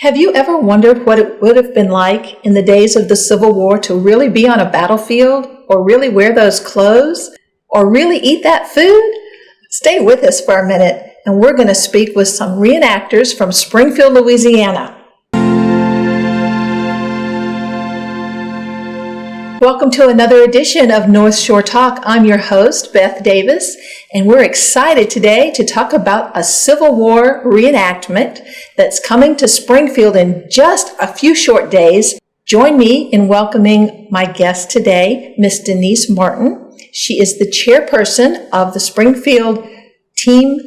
Have you ever wondered what it would have been like in the days of the Civil War to really be on a battlefield, or really wear those clothes, or really eat that food? Stay with us for a minute, and we're going to speak with some reenactors from Springfield, Louisiana. Welcome to another edition of Northshore Talk. I'm your host, Beth Davis, and we're excited today to talk about a Civil War reenactment that's coming to Springfield in just a few short days. Join me in welcoming my guest today, Miss Denise Martin. She is the chairperson of the Springfield Team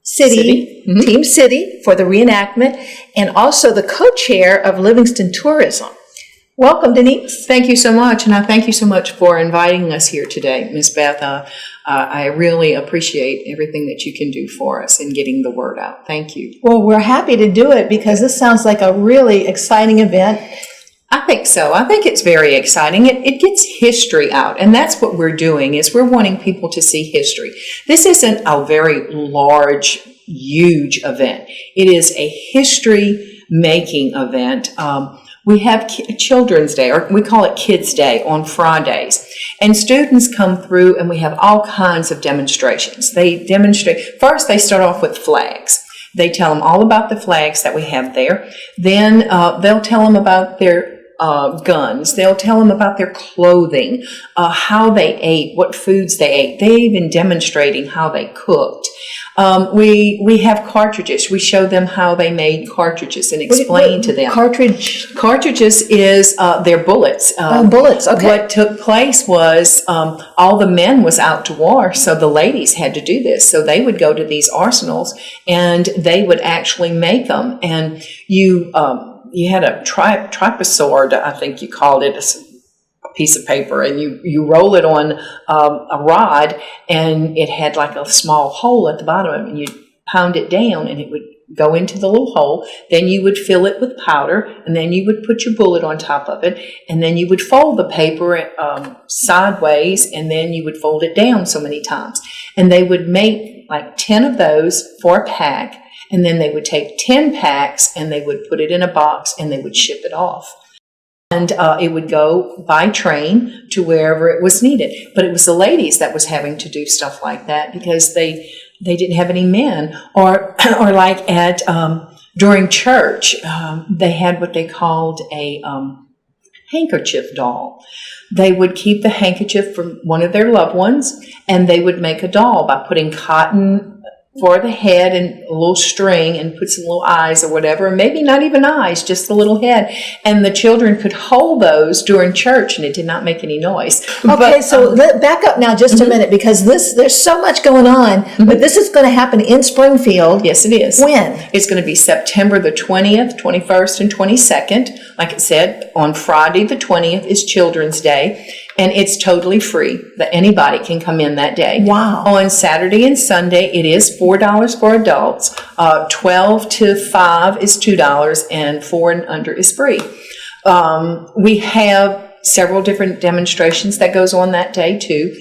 City for the reenactment, and also the co-chair of Livingston Tourism. Welcome, Denise. Thank you so much, and I thank you so much for inviting us here today, Ms. Beth. I really appreciate everything that you can do for us in getting the word out. Thank you. Well, we're happy to do it because this sounds like a really exciting event. I think so. I think it's very exciting. It gets history out, and that's what we're doing, is we're wanting people to see history. This isn't a very large, huge event. It is a history-making event. We have Children's Day, or we call it Kids Day, on Fridays. And students come through, and we have all kinds of demonstrations. They demonstrate. First, they start off with flags. They tell them all about the flags that we have there. Then they'll tell them about their guns. They'll tell them about their clothing, how they ate, what foods they ate. They're even demonstrating how they cooked. We have cartridges. We show them how they made cartridges and explain to them. Cartridges is their bullets. Bullets, okay. What took place was all the men was out to war, so the ladies had to do this. So they would go to these arsenals, and they would actually make them. And you had a triposword, I think you called it, a piece of paper, and you roll it on a rod, and it had like a small hole at the bottom of it, and you pound it down, and it would go into the little hole. Then you would fill it with powder, and then you would put your bullet on top of it, and then you would fold the paper sideways, and then you would fold it down so many times. And they would make like 10 of those for a pack, and then they would take 10 packs, and they would put it in a box, and they would ship it off. And it would go by train to wherever it was needed. But it was the ladies that was having to do stuff like that because they didn't have any men. Or like at during church, they had what they called a handkerchief doll. They would keep the handkerchief from one of their loved ones, and they would make a doll by putting cotton for the head and a little string, and put some little eyes or whatever, and maybe not even eyes, just the little head. And the children could hold those during church, and it did not make any noise. Okay, so back up now just a minute, because there's so much going on, but this is going to happen in Springfield. Yes, it is. When? It's going to be September the 20th, 21st, and 22nd. Like it said, on Friday the 20th is Children's Day, and it's totally free, that anybody can come in that day. Wow. On Saturday and Sunday, it is $4 for adults. 12 to 5 is $2, and 4 and under is free. We have several different demonstrations that goes on that day too.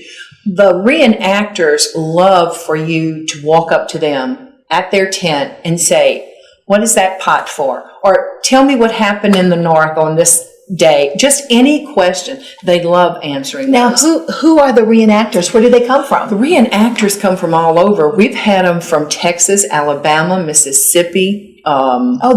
The reenactors love for you to walk up to them at their tent and say, "What is that pot for?" Or, "Tell me what happened in the North on this day." Just any question. They love answering Now, those. who are the reenactors? Where do they come from? The reenactors come from all over. We've had them from Texas, Alabama, Mississippi,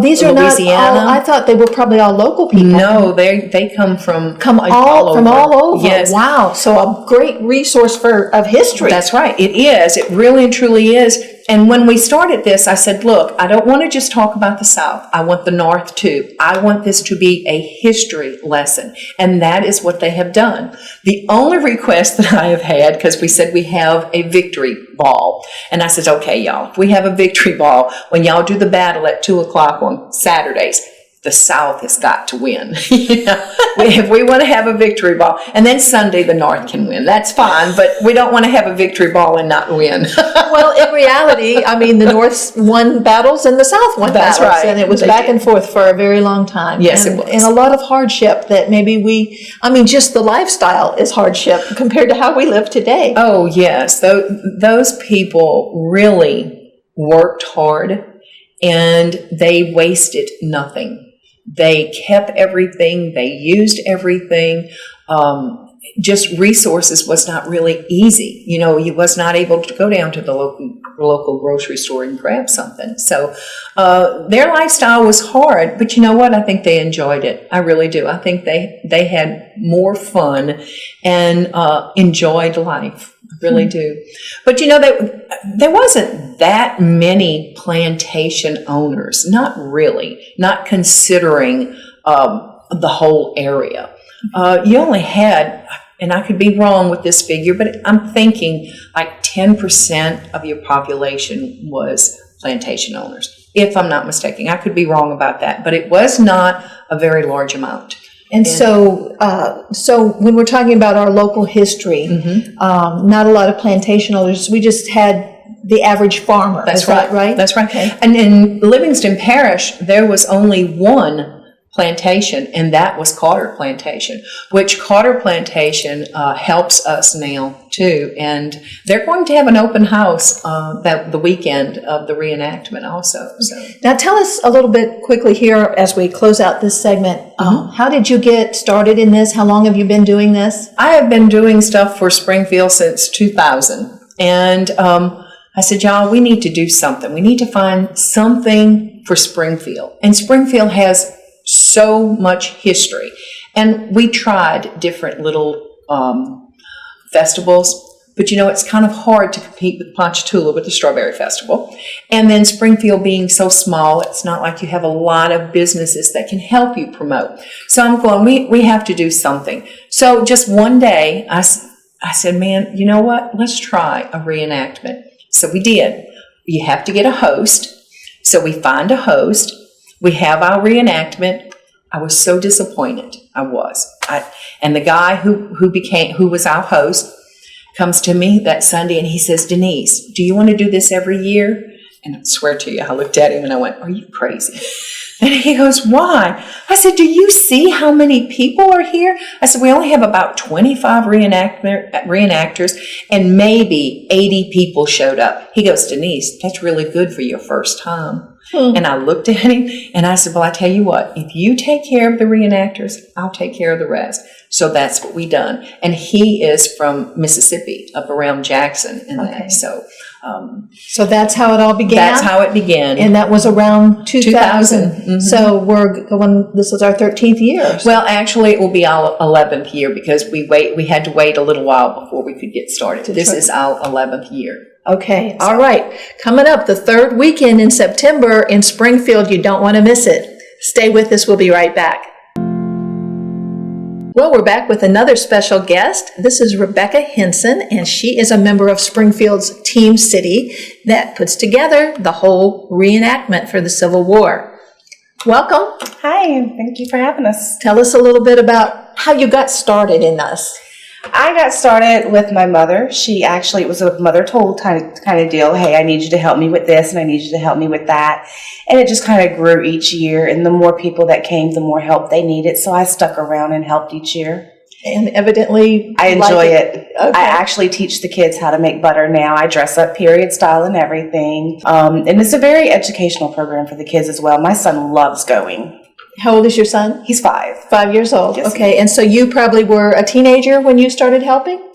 These are Louisiana. not all, I thought they were probably all local people. No, they come from all over. Yes. Wow. So a great resource of history. That's right. It is. It really and truly is. And when we started this, I said, look, I don't want to just talk about the South. I want the North too. I want this to be a history lesson. And that is what they have done. The only request that I have had, because we said we have a victory ball. And I said, okay, y'all, if we have a victory ball, when y'all do the battle at 2:00 on Saturdays, the South has got to win. If we want to have a victory ball, and then Sunday the North can win, that's fine, but we don't want to have a victory ball and not win. Well, in reality, I mean, the North won battles and the South won That's battles. right. And it was back and forth for a very long time. Yes, and, it was. And a lot of hardship that maybe just the lifestyle is hardship compared to how we live today. Oh, yes. Those people really worked hard and they wasted nothing. They kept everything. They used everything. Just resources was not really easy. You know, you was not able to go down to the local grocery store and grab something. So their lifestyle was hard, but you know what? I think they enjoyed it. I really do. I think they had more fun and enjoyed life. I really do. But you know, there wasn't that many plantation owners. Not really. Not considering the whole area. You only had, and I could be wrong with this figure, but I'm thinking like 10% of your population was plantation owners, if I'm not mistaken. I could be wrong about that, but it was not a very large amount. And so when we're talking about our local history, not a lot of plantation owners. We just had the average farmer. That's Is right. that right? That's right. Okay. And in Livingston Parish, there was only one plantation, and that was Carter Plantation, which Carter Plantation helps us now too. And they're going to have an open house the weekend of the reenactment also. So. Now tell us a little bit quickly here as we close out this segment. How did you get started in this? How long have you been doing this? I have been doing stuff for Springfield since 2000. And I said, y'all, we need to do something. We need to find something for Springfield. And Springfield has so much history. And we tried different little festivals, but you know, it's kind of hard to compete with Ponchatoula with the Strawberry Festival. And then Springfield being so small, it's not like you have a lot of businesses that can help you promote. So I'm going, we have to do something. So just one day, I said, man, you know what? Let's try a reenactment. So we did. You have to get a host. So we find a host. We have our reenactment. I was so disappointed. I was. And the guy who was our host comes to me that Sunday and he says, Denise, do you want to do this every year? And I swear to you, I looked at him and I went, are you crazy? And he goes, why? I said, do you see how many people are here? I said, we only have about 25 reenactors and maybe 80 people showed up. He goes, Denise, that's really good for your first time. And I looked at him and I said, well, I tell you what, if you take care of the reenactors, I'll take care of the rest. So that's what we done. And he is from Mississippi, up around Jackson and that. So that's how it all began? That's how it began. And that was around 2000. Mm-hmm. So we're going, this is our 13th year. Well, actually, it will be our 11th year because we had to wait a little while before we could get started. This is our 11th year. Okay. All right. Coming up, the third weekend in September in Springfield. You don't want to miss it. Stay with us. We'll be right back. Well, we're back with another special guest. This is Rebecca Hensen, and she is a member of Springfield's Team City that puts together the whole reenactment for the Civil War. Welcome. Hi, thank you for having us. Tell us a little bit about how you got started in this. I got started with my mother. It was a mother told kind of deal. Hey, I need you to help me with this and I need you to help me with that. And it just kind of grew each year. And the more people that came, the more help they needed. So I stuck around and helped each year. And evidently, I enjoy it. Okay. I actually teach the kids how to make butter now. I dress up period style and everything. And it's a very educational program for the kids as well. My son loves going. How old is your son? He's 5. 5 years old. Yes. Okay. And so you probably were a teenager when you started helping?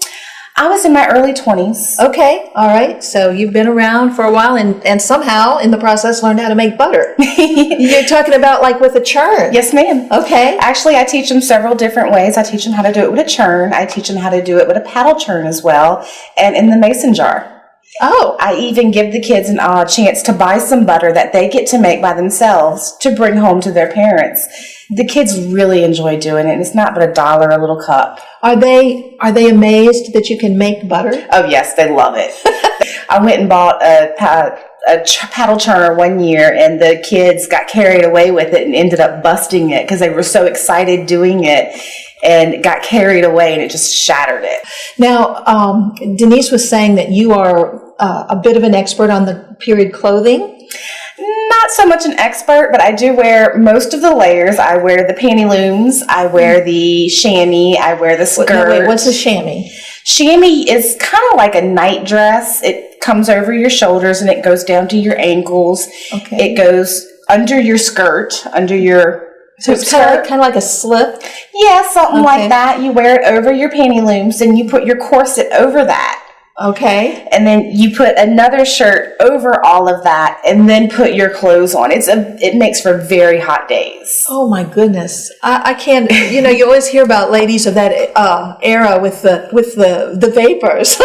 I was in my early 20s. Okay. All right. So you've been around for a while and somehow in the process learned how to make butter. You're talking about like with a churn. Yes, ma'am. Okay. Actually, I teach them several different ways. I teach them how to do it with a churn. I teach them how to do it with a paddle churn as well, and in the mason jar. Oh. I even give the kids an chance to buy some butter that they get to make by themselves to bring home to their parents. The kids really enjoy doing it, and it's not but $1 a little cup. Are they amazed that you can make butter? Oh, yes, they love it. I went and bought a paddle churner one year, and the kids got carried away with it and ended up busting it because they were so excited doing it and got carried away, and it just shattered it. Now, Denise was saying that you are a bit of an expert on the period clothing. Not so much an expert, but I do wear most of the layers. I wear the pantaloons, I wear the chamois, I wear the skirt. Wait, what's a chamois? Chamois is kind of like a night dress. comes over your shoulders and it goes down to your ankles. Okay. It goes under your skirt, under your So it's kind of like a slip. Yeah, something Okay. like that. You wear it over your panty looms and you put your corset over that. Okay. And then you put another shirt over all of that and then put your clothes on. It makes for very hot days. Oh my goodness. I can't, you always hear about ladies of that era with the vapors.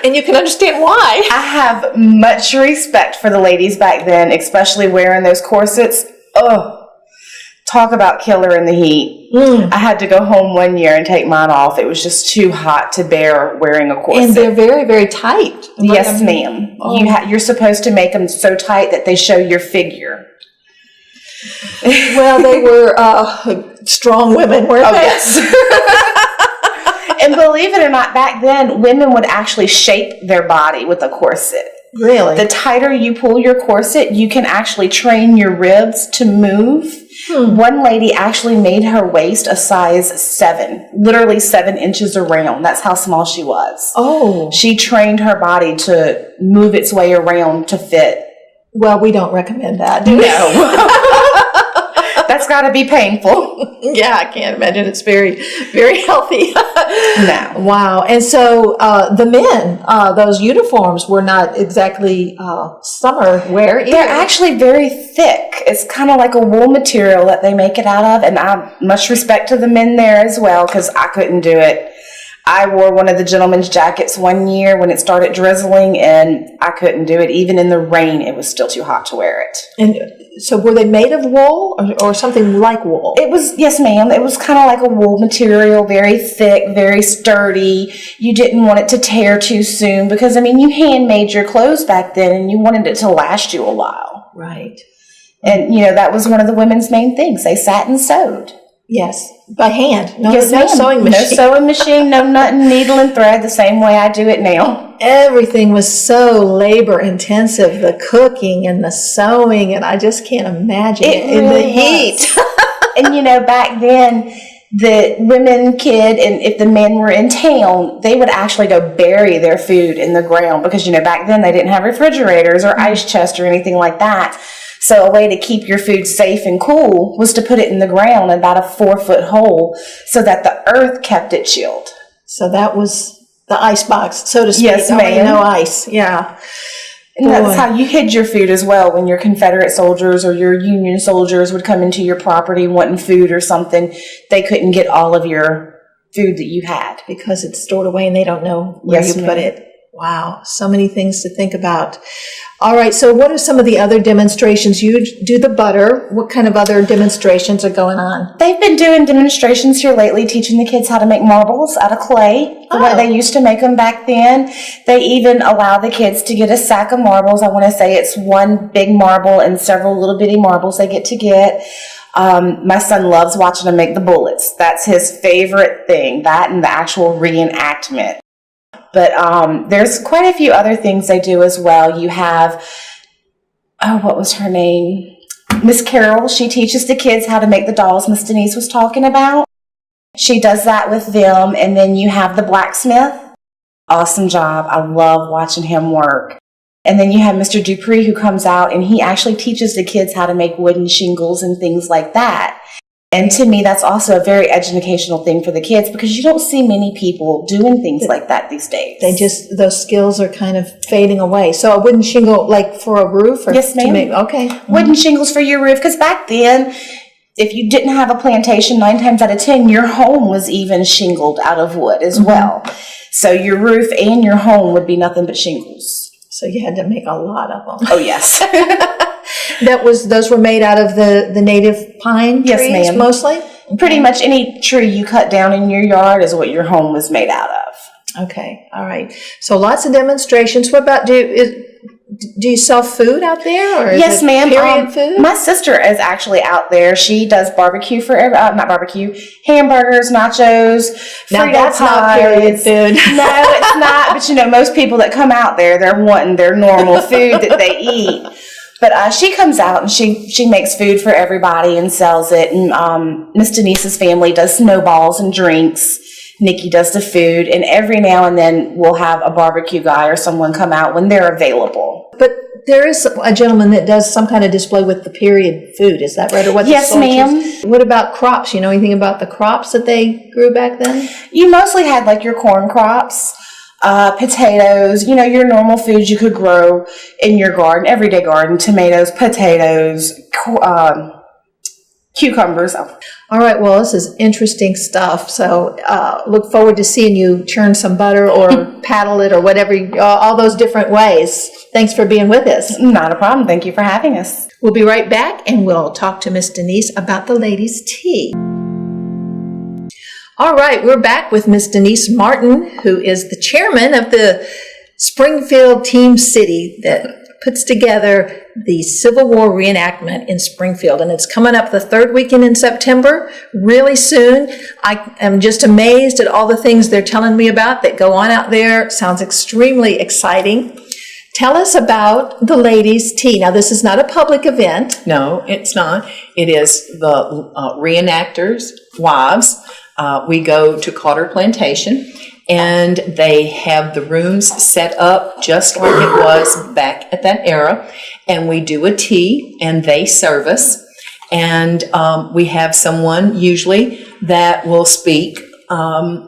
And you can understand why. I have much respect for the ladies back then, especially wearing those corsets. Oh, talk about killer in the heat. I had to go home one year and take mine off. It was just too hot to bear wearing a corset. And they're very, very tight. Yes, ma'am. Oh. You're supposed to make them so tight that they show your figure. Well, they were strong women, weren't they? Yes. And believe it or not, back then, women would actually shape their body with a corset. Really? The tighter you pull your corset, you can actually train your ribs to move. One lady actually made her waist a size 7, literally 7 inches around. That's how small she was. Oh. She trained her body to move its way around to fit. Well, we don't recommend that, do we? No. That's got to be painful. Yeah, I can't imagine it's very, very healthy. No. Wow. And so the men, those uniforms were not exactly summer wear either. They're actually very thick. It's kind of like a wool material that they make it out of. And I much respect to the men there as well, because I couldn't do it. I wore one of the gentlemen's jackets one year when it started drizzling, and I couldn't do it. Even in the rain, it was still too hot to wear it. And so were they made of wool or something like wool? It was, yes, ma'am. It was kind of like a wool material, very thick, very sturdy. You didn't want it to tear too soon because, you handmade your clothes back then and you wanted it to last you a while. Right. And, that was one of the women's main things. They sat and sewed. Yes, by hand. No, Yes, no ma'am. sewing machine. No sewing machine, no nothing, needle and thread, the same way I do it now. Everything was so labor intensive, the cooking and the sewing, and I just can't imagine it in really the heat. And back then, the women, kid, and if the men were in town, they would actually go bury their food in the ground because, back then they didn't have refrigerators or ice chests or anything like that. So a way to keep your food safe and cool was to put it in the ground in about a 4-foot hole so that the earth kept it chilled. So that was the ice box, so to speak. Yes, Only ma'am. no ice, yeah. And that's how you hid your food as well when your Confederate soldiers or your Union soldiers would come into your property wanting food or something. They couldn't get all of your food that you had. Because it's stored away and they don't know where Yes, you ma'am. put it. Wow, so many things to think about. All right, so what are some of the other demonstrations? You do the butter. What kind of other demonstrations are going on? They've been doing demonstrations here lately, teaching the kids how to make marbles out of clay, the way they used to make them back then. They even allow the kids to get a sack of marbles. I want to say it's one big marble and several little bitty marbles they get to get. My son loves watching them make the bullets. That's his favorite thing, that and the actual reenactment. But there's quite a few other things they do as well. You have, what was her name? Miss Carol. She teaches the kids how to make the dolls Miss Denise was talking about. She does that with them. And then you have the blacksmith. Awesome job. I love watching him work. And then you have Mr. Dupree who comes out and he actually teaches the kids how to make wooden shingles and things like that. And to me, that's also a very educational thing for the kids because you don't see many people doing things like that these days. Those skills are kind of fading away. So a wooden shingle, like for a roof? Or Yes, ma'am. Okay. Wooden shingles for your roof, because back then, if you didn't have a plantation, 9 times out of 10, your home was even shingled out of wood as well. So your roof and your home would be nothing but shingles. So you had to make a lot of them. Oh, yes. Those were made out of the native pine Yes, trees, ma'am. mostly? Pretty much any tree you cut down in your yard is what your home was made out of. Okay, all right. So lots of demonstrations. What about, do you sell food out there? Or is Yes, it ma'am. period food? My sister is actually out there. She does barbecue for not barbecue, hamburgers, nachos, Now Frito that's not pies. period food. No, it's not. But most people that come out there, they're wanting their normal food that they eat. But she comes out and she makes food for everybody and sells it. And Miss Denise's family does snowballs and drinks. Nikki does the food, and every now and then we'll have a barbecue guy or someone come out when they're available. But there is a gentleman that does some kind of display with the period food. Is that right? Or what? Yes, ma'am. What about crops? You know anything about the crops that they grew back then? You mostly had like your corn crops, potatoes, your normal foods you could grow in your garden, everyday garden, tomatoes, potatoes, cucumbers. All right, well, this is interesting stuff. So look forward to seeing you churn some butter or paddle it or whatever, all those different ways. Thanks for being with us. Not a problem. Thank you for having us. We'll be right back, and we'll talk to Miss Denise about the ladies' tea. All right, we're back with Miss Denise Martin, who is the chairman of the Springfield Team City that puts together the Civil War reenactment in Springfield. And it's coming up the third weekend in September, really soon. I am just amazed at all the things they're telling me about that go on out there. Sounds extremely exciting. Tell us about the ladies' tea. Now, this is not a public event. No, it's not. It is the reenactors' wives. We go to Carter Plantation, and they have the rooms set up just like it was back at that era. And we do a tea, and they serve us. And we have someone usually that will speak.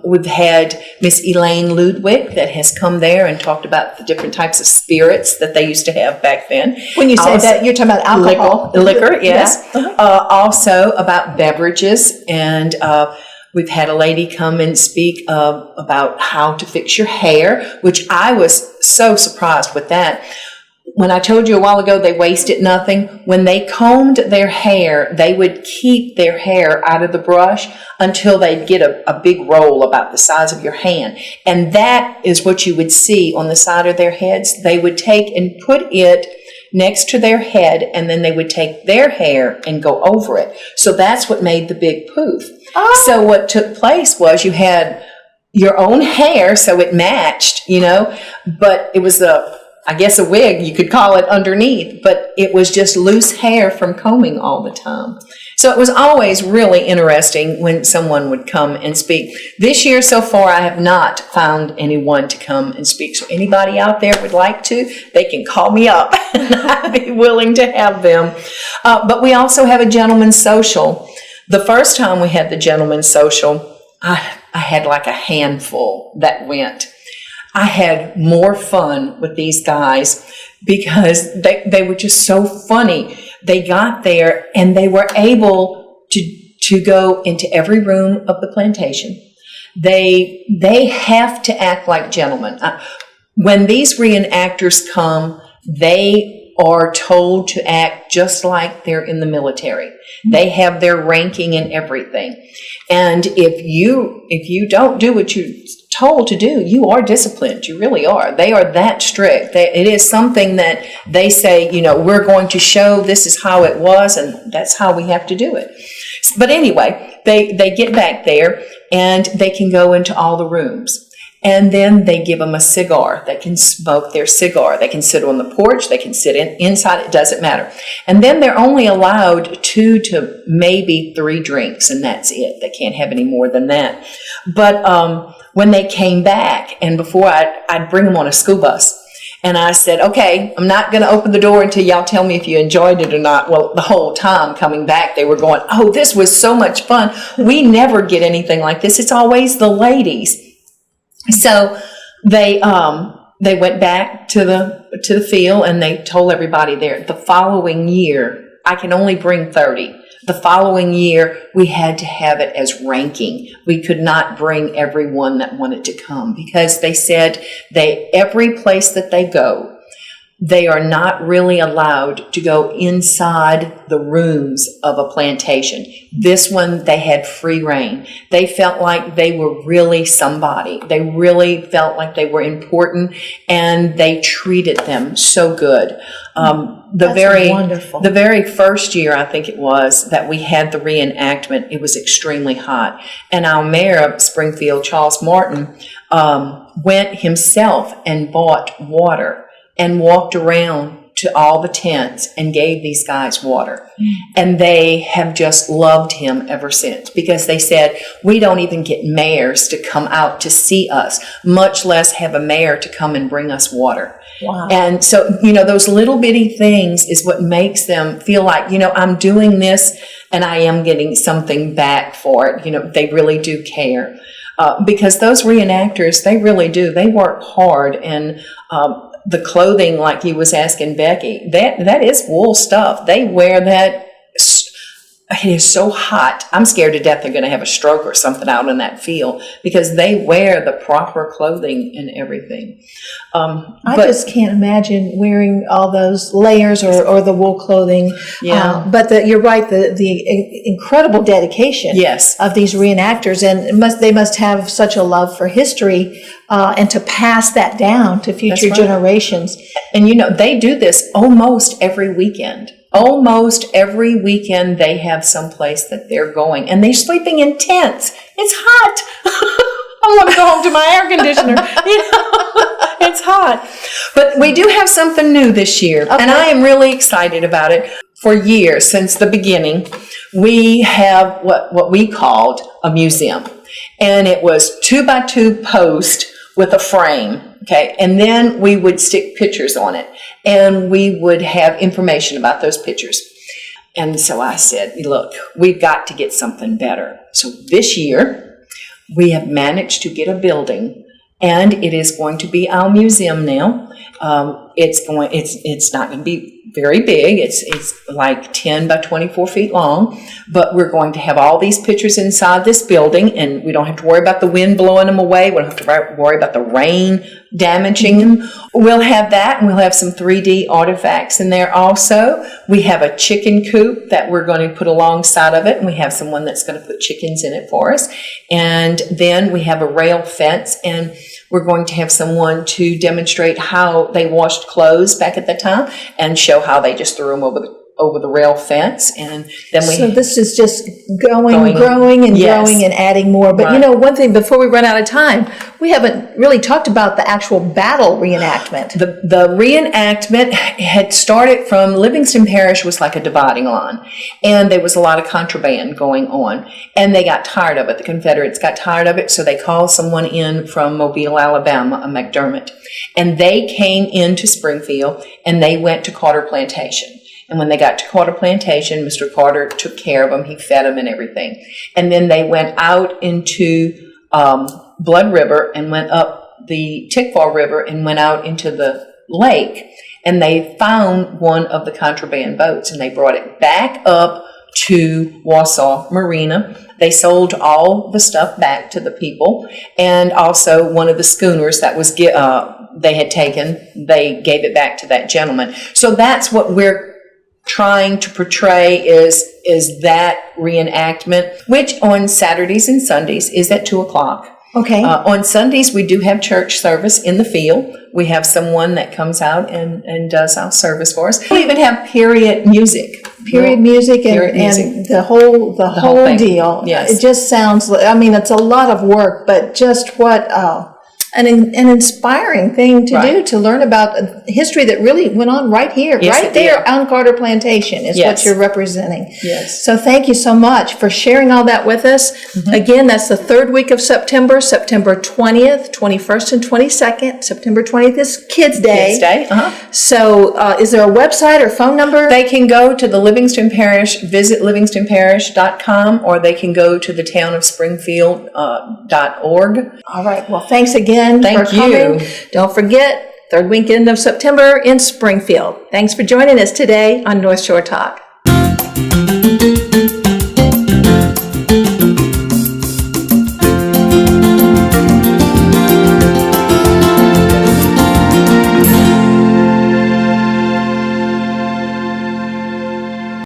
We've had Miss Elaine Ludwig that has come there and talked about the different types of spirits that they used to have back then. When you say Also, that, you're talking about alcohol. Liquor, yes. Yeah. Uh-huh. Also about beverages, and we've had a lady come and speak about how to fix your hair, which I was so surprised with that. When I told you a while ago they wasted nothing, when they combed their hair, they would keep their hair out of the brush until they'd get a big roll about the size of your hand. And that is what you would see on the side of their heads. They would take and put it next to their head, and then they would take their hair and go over it. So that's what made the big poof. Oh. So what took place was you had your own hair, so it matched, but it was I guess a wig, you could call it, underneath, but it was just loose hair from combing all the time. So it was always really interesting when someone would come and speak. This year so far, I have not found anyone to come and speak. So anybody out there would like to, they can call me up and I'd be willing to have them. But we also have a gentleman's social. The first time we had the gentleman's social, I had like a handful that went. I had more fun with these guys because they were just so funny. They got there and they were able to go into every room of the plantation. They have to act like gentlemen. When these reenactors come, they are told to act just like they're in the military. They have their ranking and everything. And if you don't do what you're told to do, you are disciplined. You really are. They are that strict. It is something that they say, we're going to show this is how it was, and that's how we have to do it. But anyway, they get back there, and they can go into all the rooms. And then they give them a cigar. They can smoke their cigar. They can sit on the porch. They can sit inside. It doesn't matter. And then they're only allowed 2 to maybe 3 drinks, and that's it. They can't have any more than that. But when they came back, and before I'd bring them on a school bus, and I said, okay, I'm not going to open the door until y'all tell me if you enjoyed it or not. Well, the whole time coming back, they were going, oh, this was so much fun. We never get anything like this. It's always the ladies. So they went back to the field, and they told everybody there. The following year, I can only bring 30. The following year, we had to have it as ranking. We could not bring everyone that wanted to come because they said every place that they go, they are not really allowed to go inside the rooms of a plantation. This one, they had free reign. They felt like they were really somebody. They really felt like they were important, and they treated them so good. Wonderful. The very first year, I think it was, that we had the reenactment, it was extremely hot. And our mayor of Springfield, Charles Martin, went himself and bought water and walked around to all the tents and gave these guys water. And they have just loved him ever since, because they said, we don't even get mayors to come out to see us, much less have a mayor to come and bring us water. Wow. And so, those little bitty things is what makes them feel like, I'm doing this and I am getting something back for it. They really do care. Because those reenactors, they really do. They work hard, and the clothing, like you was asking Becky, that is wool stuff. They wear that. It is so hot. I'm scared to death they're going to have a stroke or something out in that field, because they wear the proper clothing and everything. I just can't imagine wearing all those layers or the wool clothing. Yeah. But you're right, the incredible dedication Yes. of these reenactors, and they must have such a love for history, and to pass that down to future That's right. generations. And they do this almost every weekend. Almost every weekend they have someplace that they're going, and they're sleeping in tents. It's hot. I want to go home to my air conditioner. It's hot. But we do have something new this year, and I am really excited about it. For years, since the beginning, we have what we called a museum, and it was 2x2 post with a frame. Okay, and then we would stick pictures on it, and we would have information about those pictures. And so I said, look, we've got to get something better. So this year, we have managed to get a building, and it is going to be our museum now. It's not going to be very big. It's like 10 by 24 feet long, but we're going to have all these pictures inside this building, and we don't have to worry about the wind blowing them away. We don't have to worry about the rain damaging them. We'll have that, and we'll have some 3D artifacts in there also. We have a chicken coop that we're going to put alongside of it, and we have someone that's going to put chickens in it for us. And then we have a rail fence, and we're going to have someone to demonstrate how they washed clothes back at the time and show how they just threw them over the rail fence. And then So this is just growing Yes. growing and adding more. But Right. one thing before we run out of time, we haven't really talked about the actual battle reenactment. The reenactment had started from Livingston Parish was like a dividing line, and there was a lot of contraband going on, and they got tired of it. The Confederates got tired of it, so they called someone in from Mobile, Alabama, a McDermott, and they came into Springfield, and they went to Carter Plantation. And when they got to Carter Plantation, Mr. Carter took care of them. He fed them and everything. And then they went out into Blood River and went up the Tickfaw River and went out into the lake. And they found one of the contraband boats, and they brought it back up to Wausau Marina. They sold all the stuff back to the people. And also one of the schooners that was they had taken, they gave it back to that gentleman. So that's what we're trying to portray is that reenactment, which on Saturdays and Sundays is at 2:00. Okay. On Sundays, we do have church service in the field. We have someone that comes out and does our service for us. We even have period music. Period music and, Period music. and the whole thing. deal. Yes. It just sounds, it's a lot of work, but just what an inspiring thing to do, Right. to learn about a history that really went on right here, Yes, right it there did. on Carter Plantation is Yes. what you're representing. Yes. So thank you so much for sharing all that with us. Mm-hmm. Again, that's the third week of September, September 20th, 21st, and 22nd. September 20th is Kids Day. Kids Day. So is there a website or phone number? They can go to the Livingston Parish, visit livingstonparish.com, or they can go to the town of Springfield.org. All right. Well, thanks again Thank for coming. you. Don't forget, third weekend of September in Springfield. Thanks for joining us today on Northshore Talk.